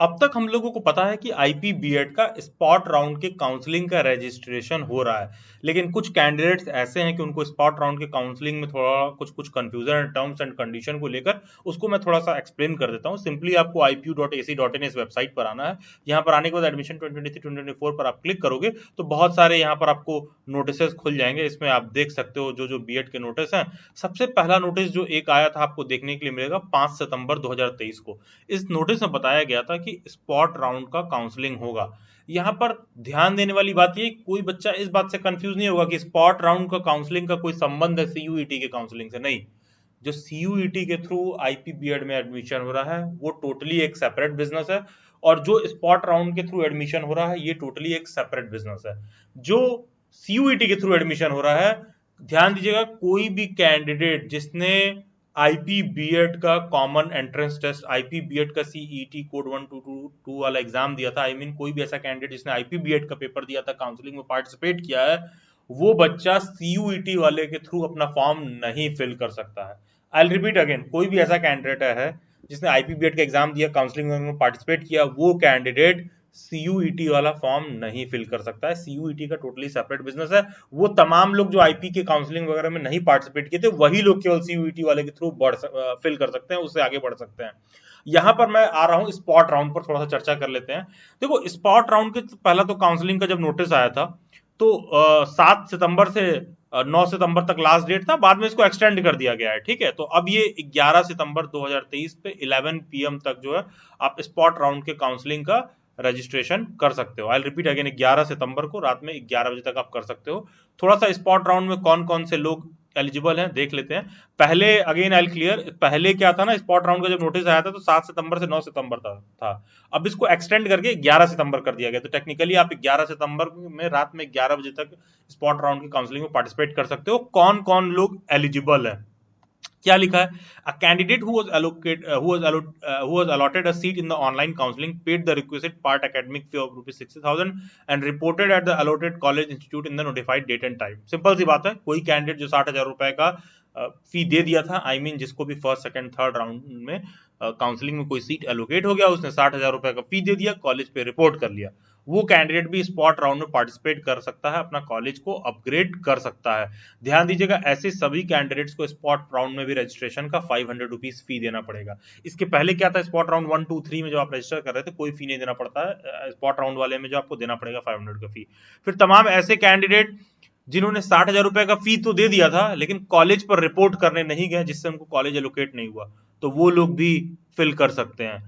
अब तक हम लोगों को पता है कि आईपीबीएड का स्पॉट राउंड के काउंसलिंग का रजिस्ट्रेशन हो रहा है, लेकिन कुछ कैंडिडेट्स ऐसे हैं कि उनको स्पॉट राउंड के काउंसलिंग में थोड़ा कुछ कुछ कंफ्यूजन है टर्म्स एंड कंडीशन को लेकर। उसको मैं थोड़ा सा एक्सप्लेन कर देता हूँ। सिंपली आपको ipu.ac.in इस वेबसाइट पर आना है। यहाँ पर आने के बाद एडमिशन 2023-2024 पर आप क्लिक करोगे तो बहुत सारे यहाँ पर आपको नोटिस खुल जाएंगे। इसमें आप देख सकते हो जो जो बीएड के नोटिस हैं। सबसे पहला नोटिस जो एक आया था आपको देखने के लिए मिलेगा 5 सितंबर 2023 को। इस नोटिस में बताया गया था कि स्पॉट राउंड का काउंसलिंग होगा। यहाँ पर ध्यान देने वाली बात ये, कोई बच्चा इस बात से कंफ्यूज नहीं होगा कि स्पॉट राउंड का काउंसलिंग का कोई संबंध है सीयूईटी के काउंसलिंग से। नहीं, जो सीयूईटी के थ्रू आईपीबीएड में एडमिशन हो रहा है वो टोटली एक सेपरेट बिजनेस है, और जो स्पॉट राउंड के थ्रू एडमिशन हो रहा है ये टोटली एक सेपरेट बिजनेस है। जो सीयूईटी के थ्रू एडमिशन हो रहा है, ध्यान दीजिएगा, कोई भी कैंडिडेट जिसने आईपीबीएड का कॉमन एंट्रेंस टेस्ट, आईपीबीएड का सीईटी कोड 1222 वाला एग्जाम दिया था, कोई भी ऐसा कैंडिडेट जिसने आईपीबीएड का पेपर दिया था, काउंसलिंग में पार्टिसिपेट किया है, वो बच्चा सीयूईटी वाले के थ्रू अपना फॉर्म नहीं फिल कर सकता है। आई रिपीट अगेन, कोई भी ऐसा कैंडिडेट है जिसने आईपीबीएड का एग्जाम दिया, काउंसलिंग में पार्टिसिपेट किया, वो कैंडिडेट सीयूईटी वाला फॉर्म नहीं फिल कर सकता है। सीयूईटी का टोटली सेपरेट बिजनेस है। वो तमाम लोग जो आईपी के काउंसलिंग वगैरह में नहीं पार्टिसिपेट किए थे, वही लोग केवल सीयूईटी वाले के थ्रू फिल कर सकते हैं, उससे आगे बढ़ सकते हैं। यहां पर मैं आ रहा हूं स्पॉट राउंड पर, थोड़ा सा चर्चा कर लेते हैं। देखो, स्पॉट राउंड के पहला तो काउंसलिंग का जब नोटिस आया था तो 7 सितंबर से 9 सितंबर तक लास्ट डेट था, बाद में इसको एक्सटेंड कर दिया गया है। ठीक है, तो अब ये 11 सितंबर 2023 पे 11 पीएम तक जो है आप स्पॉट राउंड के काउंसलिंग का रजिस्ट्रेशन कर सकते हो। आई रिपीट अगेन, 11 सितंबर को रात में 11 बजे तक आप कर सकते हो। थोड़ा सा स्पॉट राउंड में कौन कौन से लोग एलिजिबल हैं देख लेते हैं। पहले अगेन आई क्लियर, पहले क्या था ना, स्पॉट राउंड का जब नोटिस आया था तो 7 सितंबर से 9 सितंबर था। अब इसको एक्सटेंड करके 11 सितंबर कर दिया गया, तो टेक्निकली आप 11 सितंबर में रात में 11 बजे तक स्पॉट राउंड की काउंसलिंग में पार्टिसिपेट कर सकते हो। कौन कौन लोग एलिजिबल है, क्या लिखा है? A candidate who was allotted a seat in the online counseling paid the requisite part academic fee of rupees 60,000 and reported at the allotted college institute in the notified date and time। Simple सी बात है, कोई candidate जो 60,000 रुपए का फी दे दिया था, जिसको भी फर्स्ट सेकंड थर्ड राउंड में काउंसलिंग में कोई सीट एलोकेट हो गया, उसने 60,000 रुपए का फी दे दिया, कॉलेज पे रिपोर्ट कर लिया, वो कैंडिडेट भी स्पॉट राउंड में पार्टिसिपेट कर सकता है, अपना कॉलेज को अपग्रेड कर सकता है। ध्यान दीजिएगा, ऐसे सभी कैंडिडेट्स को स्पॉट राउंड में भी रजिस्ट्रेशन का 500 रुपीज फी देना पड़ेगा। इसके पहले क्या था, स्पॉट राउंड 1 2 3 में जो आप रजिस्टर कर रहे थे कोई फी नहीं देना पड़ता है, स्पॉट राउंड वाले में जो आपको देना पड़ेगा 500 का फी। फिर तमाम ऐसे कैंडिडेट जिन्होंने 60,000 रुपए का फी तो दे दिया था लेकिन कॉलेज पर रिपोर्ट करने नहीं गए, जिससे उनको कॉलेज एलोकेट नहीं हुआ, तो वो लोग भी फिल कर सकते हैं।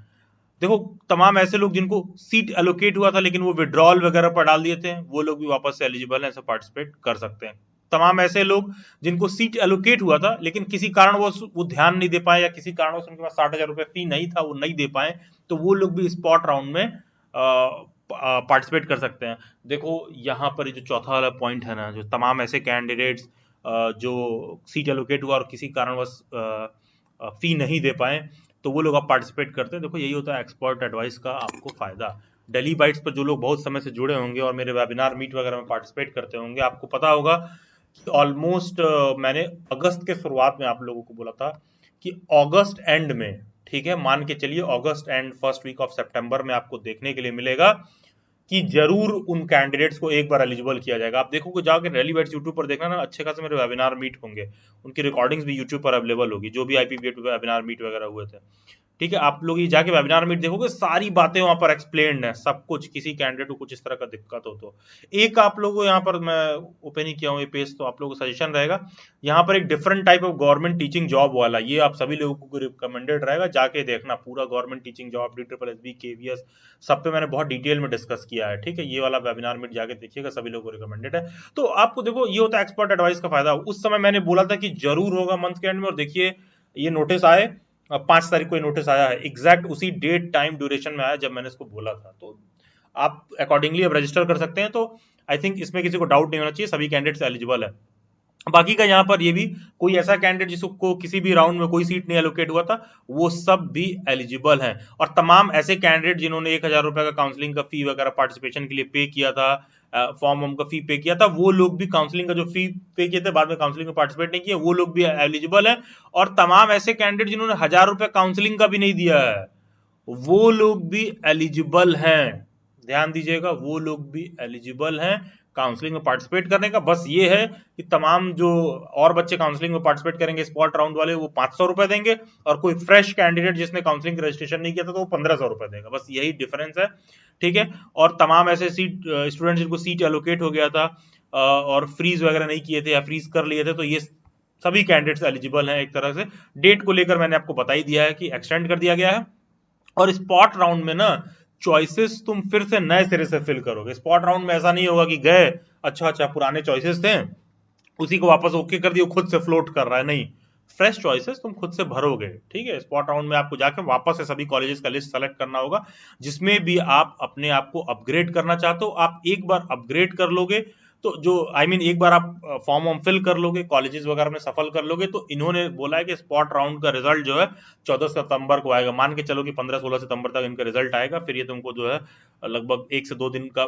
देखो, तमाम ऐसे लोग जिनको सीट एलोकेट हुआ था लेकिन वो विड्रॉल वगैरह पर डाल दिए थे, वो लोग भी वापस से एलिजिबल हैं, ऐसे पार्टिसिपेट कर सकते हैं। तमाम ऐसे लोग जिनको सीट एलोकेट हुआ था लेकिन किसी कारण वो ध्यान नहीं दे पाए, या किसी कारण उनके पास 60,000 रुपए फी नहीं था, वो नहीं दे पाए, तो वो लोग भी स्पॉट राउंड में पार्टिसिपेट कर सकते हैं। देखो, यहाँ पर जो चौथा वाला पॉइंट है ना, जो तमाम ऐसे कैंडिडेट्स जो सीट एलोकेट हुआ और किसी कारणवश फी नहीं दे पाए, तो वो लोग आप पार्टिसिपेट करते हैं। देखो, यही होता है एक्सपर्ट एडवाइस का आपको फायदा। डेली बाइट्स पर जो लोग बहुत समय से जुड़े होंगे और मेरे वेबिनार मीट वगैरह में पार्टिसिपेट करते होंगे, आपको पता होगा कि ऑलमोस्ट मैंने अगस्त के शुरुआत में आप लोगों को बोला था कि अगस्त एंड में, ठीक है, मान के चलिए अगस्त एंड फर्स्ट वीक ऑफ सितंबर में आपको देखने के लिए मिलेगा कि जरूर उन कैंडिडेट्स को एक बार एलिजिबल किया जाएगा। आप देखोगे जाके रैली बैट्स यूट्यूब पर देखना ना, अच्छे खासे मेरे वेबिनार मीट होंगे, उनकी रिकॉर्डिंग्स भी यूट्यूब पर अवेलेबल होगी, जो भी आईपीबीएड वेबिनार मीट वगैरह हुए थे। ठीक है, आप लोग ये जाके वेबिनार मीट देखोगे, सारी बातें वहां पर एक्सप्लेन्ड है, सब कुछ, किसी कैंडिडेट को कुछ इस तरह का दिक्कत हो तो। एक आप लोगों को यहाँ पर मैं ओपन ही किया हूँ ये पेज, तो आप लोगों को सजेशन रहेगा, यहाँ पर एक different type of government teaching job वाला, ये आप सभी लोगों को रिकमेंडेड रहेगा, जाके देखना पूरा government teaching job, DSSB, KVS, सब पे मैंने बहुत डिटेल में डिस्कस किया है। ठीक है, ये वाला वेबिनार मीट जाके देखिएगा, सभी लोगों को रिकमेंडेड है। तो आपको देखो, ये होता है एक्सपर्ट एडवाइस का फायदा। उस समय मैंने बोला था कि जरूर होगा मंथ के एंड में, और देखिए ये नोटिस आए, 5 तारीख को नोटिस आया है, एग्जैक्ट उसी डेट टाइम ड्यूरेशन में आया जब मैंने इसको बोला था। तो आप अकॉर्डिंगली अब रजिस्टर कर सकते हैं। तो आई थिंक इसमें किसी को डाउट नहीं होना चाहिए, सभी कैंडिडेट्स एलिजिबल है। बाकी का यहाँ पर ये भी, कोई ऐसा कैंडिडेट जिसको किसी भी राउंड में कोई सीट नहीं एलोकेट हुआ था, वो सब भी एलिजिबल हैं। और तमाम ऐसे कैंडिडेट जिन्होंने 1,000 रुपए का काउंसलिंग का फी वगैरह पार्टिसिपेशन के लिए पे किया था, फॉर्म का फी पे किया था, वो लोग भी काउंसलिंग का जो फी पे किए थे, बाद में काउंसलिंग में पार्टिसिपेट नहीं किया, वो लोग भी एलिजिबल है। और तमाम ऐसे कैंडिडेट जिन्होंने 1,000 रुपए काउंसलिंग का भी नहीं दिया है, वो लोग भी एलिजिबल हैं। ध्यान दीजिएगा, वो लोग भी एलिजिबल हैं काउंसलिंग में पार्टिसिपेट करने का। बस ये है कि तमाम जो और बच्चे काउंसलिंग में पार्टिसिपेट करेंगे स्पॉट राउंड वाले, वो 500 रुपए देंगे, और कोई फ्रेश कैंडिडेट जिसने काउंसलिंग का रजिस्ट्रेशन नहीं किया था तो वो 1500 रुपए देगा। बस यही डिफरेंस है, ठीक है। और तमाम ऐसे सीट स्टूडेंट जिनको सीट एलोकेट हो गया था और फ्रीज वगैरह नहीं किए थे या फ्रीज कर लिए थे, तो ये सभी कैंडिडेट्स एलिजिबल हैं एक तरह से। डेट को लेकर मैंने आपको बता ही दिया है कि एक्सटेंड कर दिया गया है। और स्पॉट राउंड में ना चॉइसेस तुम फिर से नए सिरे से फिल करोगे। स्पॉट राउंड में ऐसा नहीं होगा कि गए, अच्छा अच्छा पुराने चॉइसेस थे उसी को वापस ओके कर दिया, खुद से फ्लोट कर रहा है, नहीं, फ्रेश चॉइसेस तुम खुद से भरोगे, ठीक है। स्पॉट राउंड में आपको जाकर वापस से सभी कॉलेजेस का लिस्ट सेलेक्ट करना होगा। जिसमें भी आप अपने आप को अपग्रेड करना चाहते हो, आप एक बार अपग्रेड कर लोगे तो जो एक बार आप फॉर्म वॉर्म फिल कर लोगे, कॉलेजेस वगैरह में सफल कर लोगे, तो इन्होंने बोला है कि स्पॉट राउंड का रिजल्ट जो है 14 सितंबर को आएगा। मान के चलो कि 15-16 सितंबर तक इनका रिजल्ट आएगा। फिर ये तुमको जो है लगभग 1 से 2 दिन का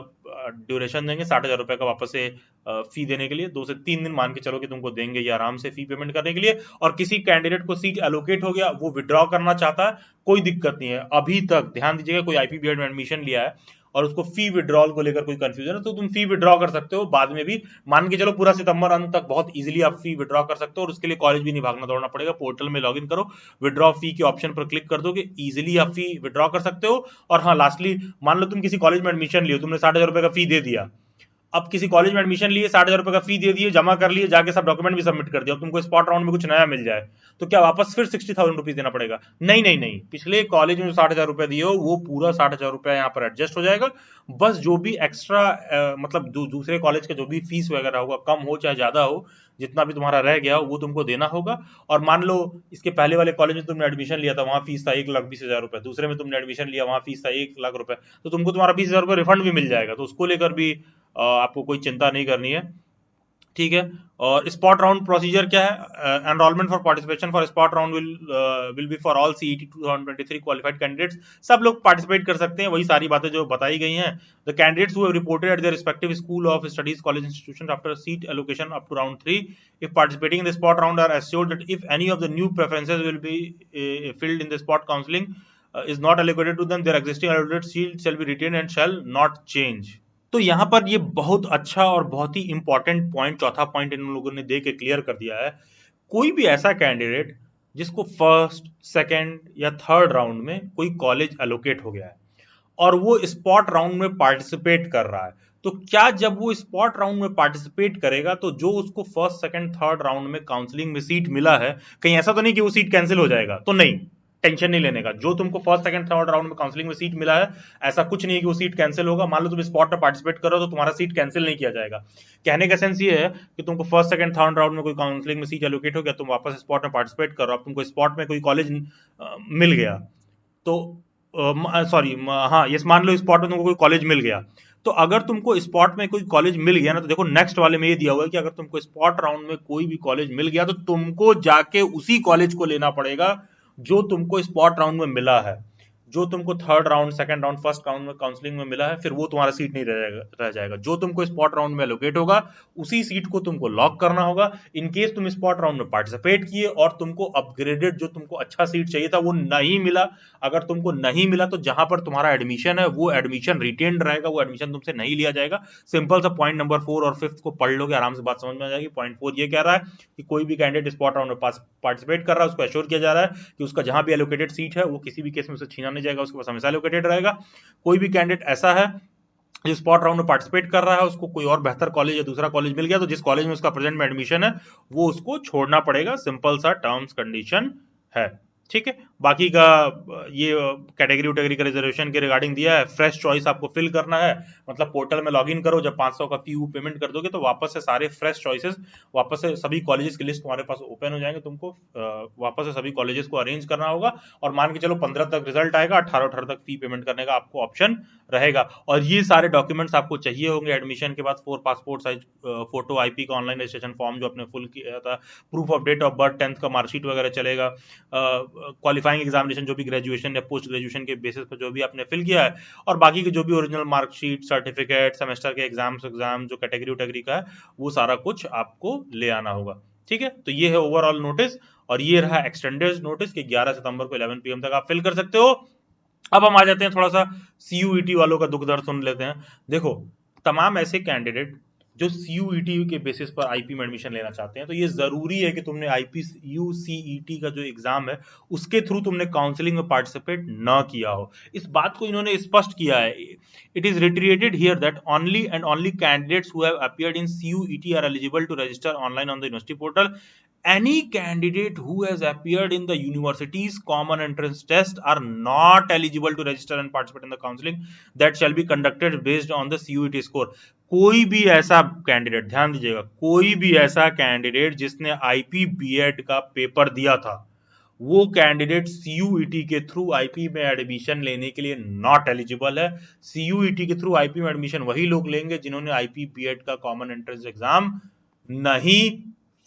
ड्यूरेशन देंगे 60,000 रुपए का वापस से फी देने के लिए। 2 से 3 दिन मान के चलो कि तुमको देंगे ये आराम से फी पेमेंट करने के लिए। और किसी कैंडिडेट को सीट एलोकेट हो गया, वो विड्रॉ करना चाहता है, कोई दिक्कत नहीं है। अभी तक ध्यान दीजिएगा, कोई आईपीबीएड में एडमिशन लिया है और उसको फी विड्रॉल को लेकर कोई कंफ्यूजन है, तो तुम फी विड्रॉ कर सकते हो बाद में भी। मान के चलो पूरा सितंबर अंत तक बहुत इजीली आप फी विड्रॉ कर सकते हो, और उसके लिए कॉलेज भी नहीं भागना दौड़ना पड़ेगा। पोर्टल में लॉगिन करो, विड्रॉ फी के ऑप्शन पर क्लिक कर दोगे, इजीली आप फी विड्रॉ कर सकते हो। और हाँ, लास्टली, मान लो तुम किसी कॉलेज में एडमिशन लियो, तुमने 60,000 रुपए का फी दे दिया। अब किसी कॉलेज में एडमिशन लिए, 60,000 रुपए का फी दे दिए, जमा कर लिए, जाके सब डॉक्यूमेंट भी सबमिट कर दिया, तुमको स्पॉट राउंड में कुछ नया मिल जाए, तो क्या वापस फिर 60,000 रुपीज देना पड़ेगा? नहीं नहीं नहीं, पिछले कॉलेज में जो 60,000 रुपए दिए हो वो पूरा 60,000 रुपया यहाँ पर एडजस्ट हो जाएगा। बस जो भी एक्स्ट्रा मतलब दूसरे कॉलेज का जो भी फीस वगैरह होगा, कम हो चाहे ज्यादा हो, जितना भी तुम्हारा रह गया हो वो तुमको देना होगा। और मान लो इसके पहले वाले कॉलेज में तुमने एडमिशन लिया था, वहां फीस था 1,20,000 रुपए, दूसरे में तुमने एडमिशन लिया वहां फीस था 1,00,000 रुपए, तो तुमको तुम्हारा 20,000 रुपए रिफंड भी मिल जाएगा। तो उसको लेकर भी आपको कोई चिंता नहीं करनी है, ठीक है। और स्पॉट राउंड प्रोसीजर क्या है? Enrolment for participation for spot round will be for all CET 2023 qualified candidates. सब लोग पार्टिसिपेट कर सकते हैं, वही सारी बातें जो बताई गई हैं। The candidates who have reported at their respective school of studies college institution after seat allocation up to round 3 if participating in the spot round are assured that if any of the new preferences will be filled in the spot counseling is not allocated to them, their existing allocated seat shall be retained and shall not change। तो यहां पर ये बहुत अच्छा और बहुत ही important point, चौथा point in लोगों ने दे के क्लियर कर दिया है। कोई भी ऐसा कैंडिडेट जिसको फर्स्ट, सेकंड या थर्ड राउंड में कोई कॉलेज एलोकेट हो गया है और वो स्पॉट राउंड में पार्टिसिपेट कर रहा है, तो क्या जब वो स्पॉट राउंड में पार्टिसिपेट करेगा तो जो उसको फर्स्ट, सेकंड, थर्ड राउंड में काउंसलिंग में सीट मिला है, कहीं ऐसा तो नहीं कि वो सीट कैंसिल हो जाएगा? तो नहीं, टेंशन नहीं लेने का। जो तुमको फर्स्ट, सेकंड, थर्ड राउंड में काउंसलिंग में सीट मिला है, ऐसा कुछ नहीं है कि वो सीट कैंसिल होगा। मान लो तुम स्पॉट में पार्टिसिपेट करो तो तुम्हारा सीट कैंसिल नहीं किया जाएगा। कहने का सेंस ये है कि तुमको फर्स्ट, सेकंड, थर्ड राउंड में कोई काउंसलिंग में सीट एलोकेट हो गया, तुम वापस स्पॉट में पार्टिसिपेट करो, अब तुमको स्पॉट में कोई कॉलेज मिल गया, तो सॉरी, हाँ यस, मान लो स्पॉट में तुमको कोई कॉलेज मिल गया, तो अगर तुमको स्पॉट में कोई कॉलेज मिल गया ना, तो देखो नेक्स्ट वाले में ये दिया हुआ है कि अगर तुमको स्पॉट राउंड में कोई भी कॉलेज मिल गया तो तुमको जाके उसी कॉलेज को लेना पड़ेगा जो तुमको स्पॉट राउंड में मिला है। जो तुमको third round, second round, first round में काउंसलिंग में मिला है, फिर वो तुम्हारा सीट नहीं रह जाएगा। जो तुमको स्पॉट राउंड में एलोकेट होगा उसी सीट को तुमको लॉक करना होगा। इन केस तुम स्पॉट राउंड में पार्टिसिपेट किए और तुमको अपग्रेडेड, जो तुमको अच्छा सीट चाहिए था, वो नहीं मिला, अगर तुमको नहीं मिला तो जहां पर तुम्हारा एडमिशन है वो एडमिशन रिटेन्ड रहेगा, वो एडमिशन तुमसे नहीं लिया जाएगा। सिंपल सा पॉइंट नंबर 4 और 5 को पढ़ लोगे, आराम से बात समझ में आ जाएगी। पॉइंट 4 ये कह रहा है कि कोई भी कैंडिडेट स्पॉट राउंड में पार्टिसिपेट कर रहा है, उसको एश्योर किया जा रहा है कि उसका जहां भी एलोकेटेड सीट है वो किसी भी केस में उसे छीना नहीं जाएगा, उसके पास हमेशा एलोकेटेड रहेगा। कोई भी कैंडिडेट ऐसा है जो स्पॉट राउंड में पार्टिसिपेट कर रहा है, उसको कोई और बेहतर कॉलेज या दूसरा कॉलेज मिल गया, तो जिस कॉलेज में उसका प्रेजेंट में एडमिशन है वो उसको छोड़ना पड़ेगा। सिंपल सा टर्म्स कंडीशन है, ठीक है। बाकी का ये कैटेगरी उटेगरी का रिजर्वेशन के रिगार्डिंग दिया है। फ्रेश चॉइस आपको फिल करना है, मतलब पोर्टल में लॉगिन करो, जब 500 का फी पेमेंट कर दोगे तो वापस से सारे फ्रेश चॉइसेस, वापस से सभी कॉलेजेस की लिस्ट तुम्हारे पास ओपन हो जाएंगे। तुमको वापस से सभी कॉलेजेस को अरेंज करना होगा, और मान के चलो 15 तक रिजल्ट आएगा, 18 तक फी पेमेंट करने का आपको ऑप्शन रहेगा। और ये सारे डॉक्यूमेंट्स आपको चाहिए होंगे एडमिशन के बाद। 4 पासपोर्ट साइज फोटो, आईपी का ऑनलाइन रजिस्ट्रेशन फॉर्म जो आपने फुल किया था, proof of date of birth, 10th का मार्कशीट वगैरह चलेगा, क्वालिफाइंग एग्जामिनेशन जो भी ग्रेजुएशन या पोस्ट ग्रेजुएशन के बेसिस पर जो भी आपने फिल किया है, और बाकी के जो भी ओरिजिनल मार्कशीट, सर्टिफिकेट, सेमेस्टर के एग्जाम जो कैटेगरी उटेगरी का है, वो सारा कुछ आपको ले आना होगा, ठीक है। तो ये है ओवरऑल नोटिस, और ये रहा एक्सटेंडेड नोटिस कि 11 सितंबर को 11 PM तक आप फिल कर सकते हो। अब हम आ जाते हैं थोड़ा सा सीयूईटी वालों का दुख दर्द सुन लेते हैं। देखो, तमाम ऐसे कैंडिडेट जो सीयूईटी के बेसिस पर आईपी में एडमिशन लेना चाहते हैं, तो ये जरूरी है कि तुमने आईपी यूसीईटी का जो एग्जाम है उसके थ्रू तुमने काउंसलिंग में पार्टिसिपेट ना किया हो। इस बात को इन्होंने स्पष्ट किया है। It is reiterated here that only and only candidates who have appeared in CUET are eligible to register online on the university portal. Any candidate who has appeared in the university's common entrance test are not eligible to register and participate in the counseling that shall be conducted based on the CUET score। कोई भी ऐसा candidate, ध्यान दीजिएगा, कोई भी ऐसा candidate जिसने IP BEd का पेपर दिया था, वो कैंडिडेट सीयूईटी के थ्रू आईपी में एडमिशन लेने के लिए नॉट एलिजिबल है। सीयूईटी के थ्रू आईपी में एडमिशन वही लोग लेंगे जिन्होंने आईपी बीएड का कॉमन एंट्रेंस एग्जाम नहीं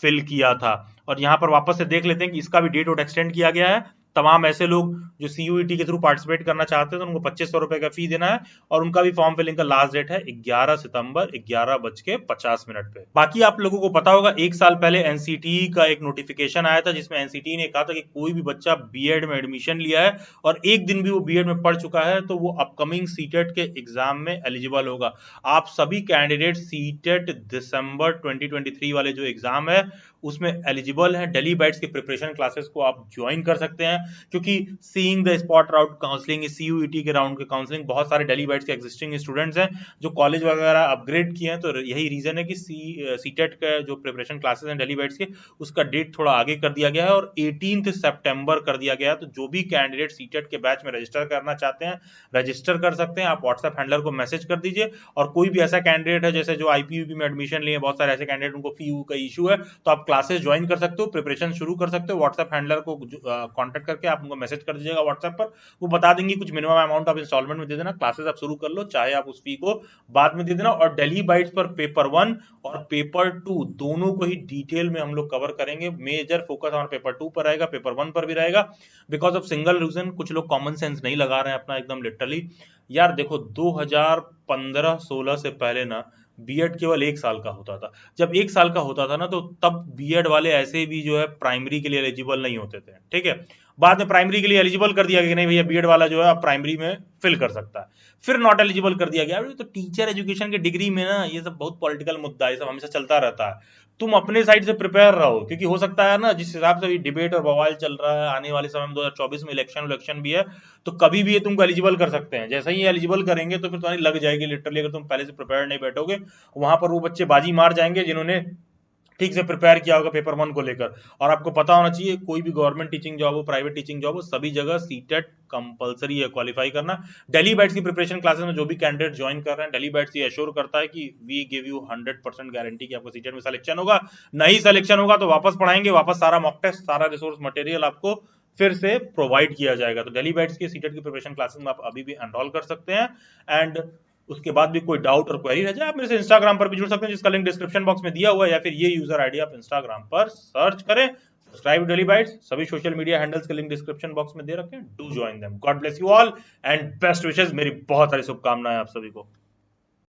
फिल किया था। और यहां पर वापस से देख लेते हैं कि इसका भी डेट एक्सटेंड किया गया है। तमाम ऐसे लोग जो सीयूईटी के थ्रू पार्टिसिपेट करना चाहते हैं तो उनको 2500 रुपए का फी देना है, और उनका भी फॉर्म फिलिंग का लास्ट डेट है 11 सितंबर 11:50 पे। बाकी आप लोगों को पता होगा, एक साल पहले एनसीटी का एक नोटिफिकेशन आया था जिसमें एनसीटी ने कहा था कि कोई भी बच्चा बीएड में एडमिशन लिया है और एक दिन भी वो बीएड में पढ़ चुका है तो वो अपकमिंग सीटेट के एग्जाम में एलिजिबल होगा। आप सभी कैंडिडेट सीटेट दिसंबर 2023 वाले जो एग्जाम है उसमें एलिजिबल है। डेली बैट्स की प्रिपरेशन क्लासेस को आप ज्वाइन कर सकते हैं, क्योंकि seeing the spot round counselling, CUET के राउंड के काउंसलिंग, बहुत सारे डेली बैट्स के एग्जिस्टिंग स्टूडेंट्स हैं जो कॉलेज वगैरह अपग्रेड किए हैं, तो यही रीजन है कि सीटेट का जो प्रिपरेशन क्लासेस हैं डेली बैट्स के, उसका डेट थोड़ा आगे कर दिया गया है और 18 सितंबर कर दिया गया है। तो जो भी कैंडिडेट सीटेट के बैच में रजिस्टर करना चाहते हैं रजिस्टर कर सकते हैं। आप व्हाट्सएप हैंडलर को मैसेज कर दीजिए, और कोई भी ऐसा कैंडिडेट है जैसे जो आईपीयूपी में एडमिशन लिए, बहुत सारे ऐसे कैंडिडेट उनको फी का इशू है, तो आप क्लासेस ज्वाइन कर सकते हो, प्रिपरेशन शुरू कर सकते हो। व्हाट्सएप हैंडलर को कांटेक्ट करके आप उनको मैसेज कर दीजिएगा व्हाट्सएप पर, वो बता देंगे कुछ मिनिमम अमाउंट आप इंस्टॉलमेंट में दे देना, क्लासेस आप शुरू कर लो, चाहे आप उस फी को बाद में दे देना। और डेली बाइट्स पर पेपर 1 और पेपर 2 दोनों को ही डिटेल में हम लोग कवर करेंगे। मेजर फोकस हमारा पेपर 2 पर रहेगा, पेपर 1 पर भी रहेगा, बिकॉज ऑफ सिंगल रीजन, कुछ लोग कॉमन सेंस नहीं लगा रहे हैं अपना एकदम लिटरली। यार देखो, 2015-16 से पहले ना बीएड केवल 1 साल का होता था। जब 1 साल का होता था ना, तो तब बीएड वाले ऐसे भी जो है प्राइमरी के लिए एलिजिबल नहीं होते थे, ठीक है। बाद में प्राइमरी के लिए एलिजिबल कर दिया गया कि नहीं भैया, बीएड वाला जो है आप प्राइमरी में फिल कर सकता है, फिर नॉट एलिजिबल कर दिया गया। तो टीचर एजुकेशन के डिग्री में ना ये सब बहुत पॉलिटिकल मुद्दा है, ये सब हमेशा चलता रहता है। तुम अपने साइड से प्रिपेयर रहो, क्योंकि हो सकता है ना, जिस हिसाब से डिबेट और बवाल चल रहा है, आने वाले समय में 2024 में इलेक्शन भी है, तो कभी भी ये तुमको एलिजिबल कर सकते हैं। जैसे ही एलिजिबल करेंगे तो फिर तुम्हारी लग जाएगी लिटरली, अगर तुम पहले से प्रिपेयर नहीं बैठोगे। वहां पर वो बच्चे बाजी मार जाएंगे जिन्होंने ठीक से प्रिपेयर किया होगा पेपर 1 को लेकर। और आपको पता होना चाहिए, कोई भी गवर्नमेंट टीचिंग जॉब हो, प्राइवेट टीचिंग जॉब हो, सभी जगह सीटेट कंपलसरी है क्वालिफाई करना। डेली बैट्स की प्रिपरेशन क्लासेस में जो भी कैंडिडेट ज्वाइन कर रहे हैं, डेली बैट्स ये एश्योर करता है कि वी गिव यू 100% गारंटी कि आपको सीटेट में सिलेक्शन होगा। नहीं सिलेक्शन होगा तो वापस पढ़ाएंगे, वापस सारा मॉक टेस्ट, सारा रिसोर्स मटेरियल आपको फिर से प्रोवाइड किया जाएगा। तो डेली बैट्स की सीटेट की प्रिपरेशन क्लासेस में आप अभी भी एनरोल कर सकते हैं। एंड उसके बाद भी कोई डाउट और क्वेरी रह जाए, आप मेरे से इंस्टाग्राम पर भी जुड़ सकते हैं, जिसका लिंक डिस्क्रिप्शन बॉक्स में दिया हुआ है, या फिर ये यूजर आईडी आप इंस्टाग्राम पर सर्च करें। सब्सक्राइब डेली बाइट्स, सभी सोशल मीडिया हैंडल्स के लिंक डिस्क्रिप्शन बॉक्स में दे रखे हैं। Do join them. God bless you all and best wishes. मेरी बहुत सारी शुभकामनाएं आप सभी को।